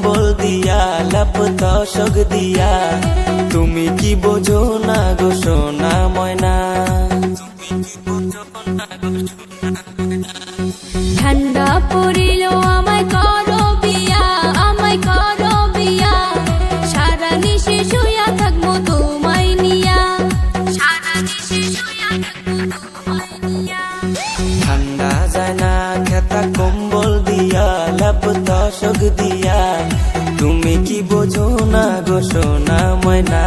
কম্বল দিয়া লাপ তসক দিয়া, তুমি কি বোঝো না গো সোনা ময়না। ঠান্ডা পড়িল আমায় করো বিয়া, আমায় করো বিয়া, সারা নিশে শুয়া থাকবো তোমায় নিয়া, সারা নিশে শুয়া থাকবো তোমায় নিয়া। ঠান্ডা যায় না খেতা কম্বল দিয়া লাপ তসক দিয়া, তুমি কি বোঝো না গো সোনা ময়না।